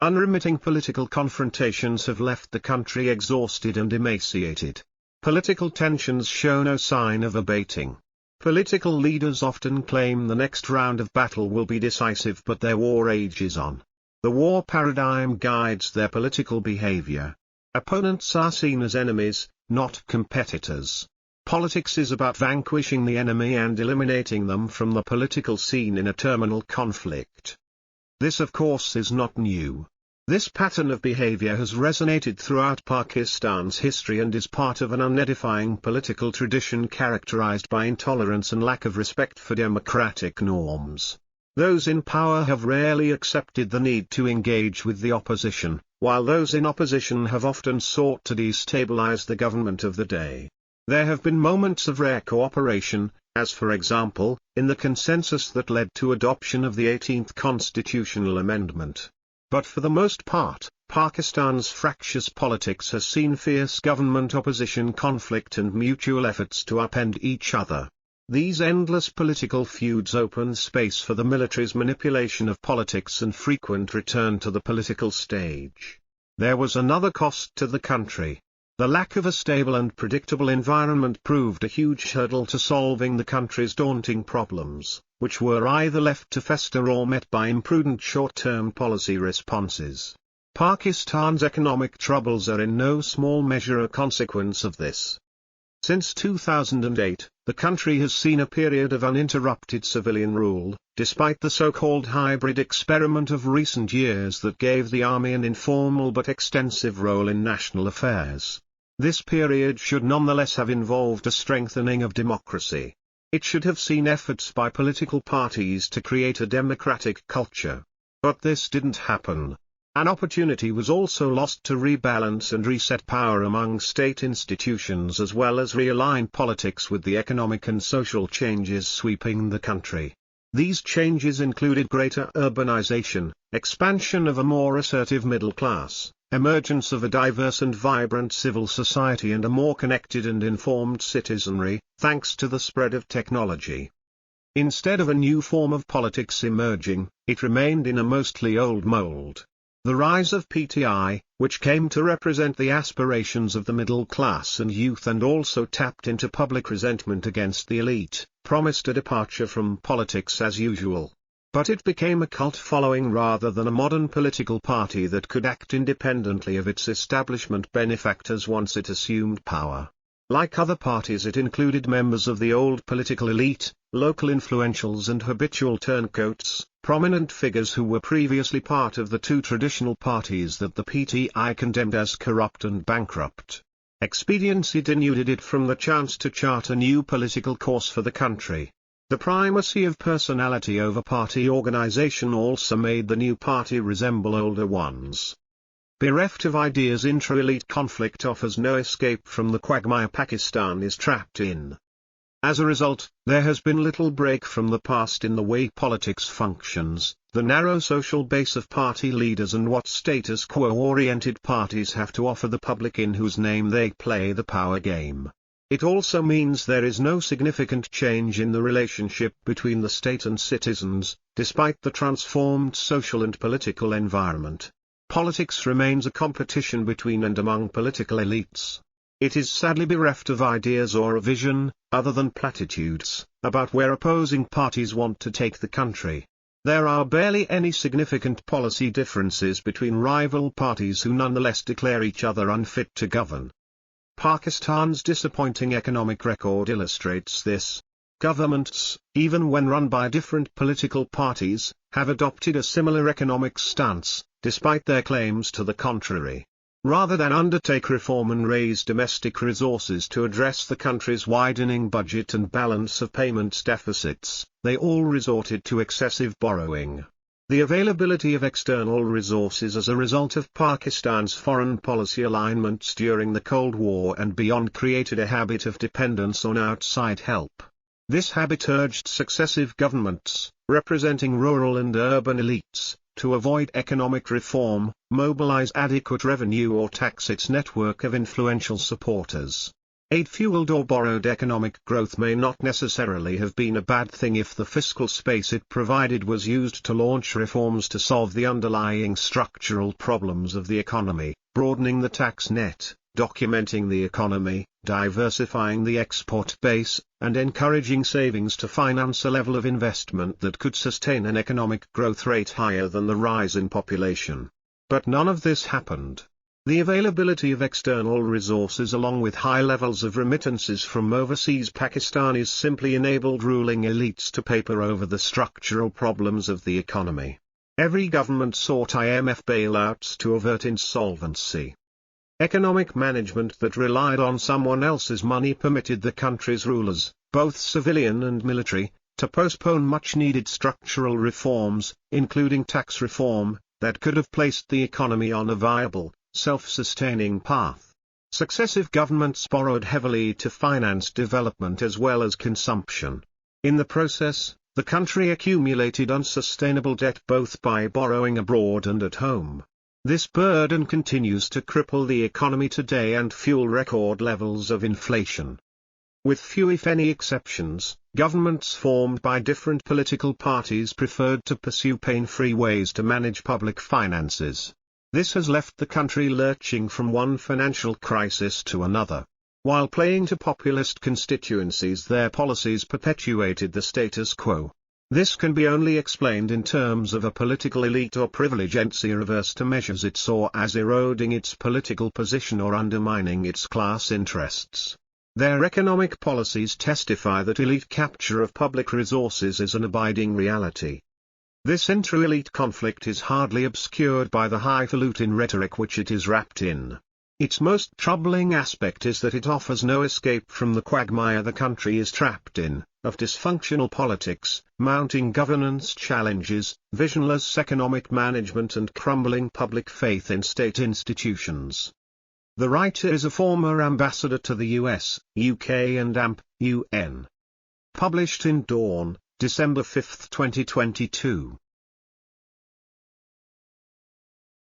Unremitting political confrontations have left the country exhausted and emaciated. Political tensions show no sign of abating. Political leaders often claim the next round of battle will be decisive, but their war rages on. The war paradigm guides their political behavior. Opponents are seen as enemies, not competitors. Politics is about vanquishing the enemy and eliminating them from the political scene in a terminal conflict. This of course is not new. This pattern of behavior has resonated throughout Pakistan's history and is part of an unedifying political tradition characterized by intolerance and lack of respect for democratic norms. Those in power have rarely accepted the need to engage with the opposition, while those in opposition have often sought to destabilize the government of the day. There have been moments of rare cooperation, as for example, in the consensus that led to adoption of the 18th Constitutional Amendment. But for the most part, Pakistan's fractious politics has seen fierce government-opposition conflict and mutual efforts to upend each other. These endless political feuds open space for the military's manipulation of politics and frequent return to the political stage. There was another cost to the country. The lack of a stable and predictable environment proved a huge hurdle to solving the country's daunting problems, which were either left to fester or met by imprudent short-term policy responses. Pakistan's economic troubles are in no small measure a consequence of this. Since 2008, the country has seen a period of uninterrupted civilian rule, despite the so-called hybrid experiment of recent years that gave the army an informal but extensive role in national affairs. This period should nonetheless have involved a strengthening of democracy. It should have seen efforts by political parties to create a democratic culture. But this didn't happen. An opportunity was also lost to rebalance and reset power among state institutions as well as realign politics with the economic and social changes sweeping the country. These changes included greater urbanization, expansion of a more assertive middle class, emergence of a diverse and vibrant civil society and a more connected and informed citizenry, thanks to the spread of technology. Instead of a new form of politics emerging, it remained in a mostly old mold. The rise of PTI, which came to represent the aspirations of the middle class and youth and also tapped into public resentment against the elite, promised a departure from politics as usual. But it became a cult following rather than a modern political party that could act independently of its establishment benefactors once it assumed power. Like other parties, it included members of the old political elite, local influentials and habitual turncoats, prominent figures who were previously part of the two traditional parties that the PTI condemned as corrupt and bankrupt. Expediency denuded it from the chance to chart a new political course for the country. The primacy of personality over party organization also made the new party resemble older ones. Bereft of ideas, intra-elite conflict offers no escape from the quagmire Pakistan is trapped in. As a result, there has been little break from the past in the way politics functions, the narrow social base of party leaders and what status quo-oriented parties have to offer the public in whose name they play the power game. It also means there is no significant change in the relationship between the state and citizens, despite the transformed social and political environment. Politics remains a competition between and among political elites. It is sadly bereft of ideas or a vision, other than platitudes, about where opposing parties want to take the country. There are barely any significant policy differences between rival parties who nonetheless declare each other unfit to govern. Pakistan's disappointing economic record illustrates this. Governments, even when run by different political parties, have adopted a similar economic stance, despite their claims to the contrary. Rather than undertake reform and raise domestic resources to address the country's widening budget and balance of payments deficits, they all resorted to excessive borrowing. The availability of external resources as a result of Pakistan's foreign policy alignments during the Cold War and beyond created a habit of dependence on outside help. This habit urged successive governments, representing rural and urban elites, to avoid economic reform, mobilize adequate revenue or tax its network of influential supporters. Aid-fueled or borrowed economic growth may not necessarily have been a bad thing if the fiscal space it provided was used to launch reforms to solve the underlying structural problems of the economy, broadening the tax net, documenting the economy, diversifying the export base, and encouraging savings to finance a level of investment that could sustain an economic growth rate higher than the rise in population. But none of this happened. The availability of external resources along with high levels of remittances from overseas Pakistanis simply enabled ruling elites to paper over the structural problems of the economy. Every government sought IMF bailouts to avert insolvency. Economic management that relied on someone else's money permitted the country's rulers, both civilian and military, to postpone much-needed structural reforms, including tax reform, that could have placed the economy on a viable, self-sustaining path. Successive governments borrowed heavily to finance development as well as consumption. In the process, the country accumulated unsustainable debt both by borrowing abroad and at home. This burden continues to cripple the economy today and fuel record levels of inflation. With few if any exceptions, governments formed by different political parties preferred to pursue pain-free ways to manage public finances. This has left the country lurching from one financial crisis to another. While playing to populist constituencies, their policies perpetuated the status quo. This can be only explained in terms of a political elite or privilegency averse to measures it saw as eroding its political position or undermining its class interests. Their economic policies testify that elite capture of public resources is an abiding reality. This intra-elite conflict is hardly obscured by the highfalutin rhetoric which it is wrapped in. Its most troubling aspect is that it offers no escape from the quagmire the country is trapped in, of dysfunctional politics, mounting governance challenges, visionless economic management and crumbling public faith in state institutions. The writer is a former ambassador to the US, UK and AMP, UN. Published in Dawn, December 5, 2022.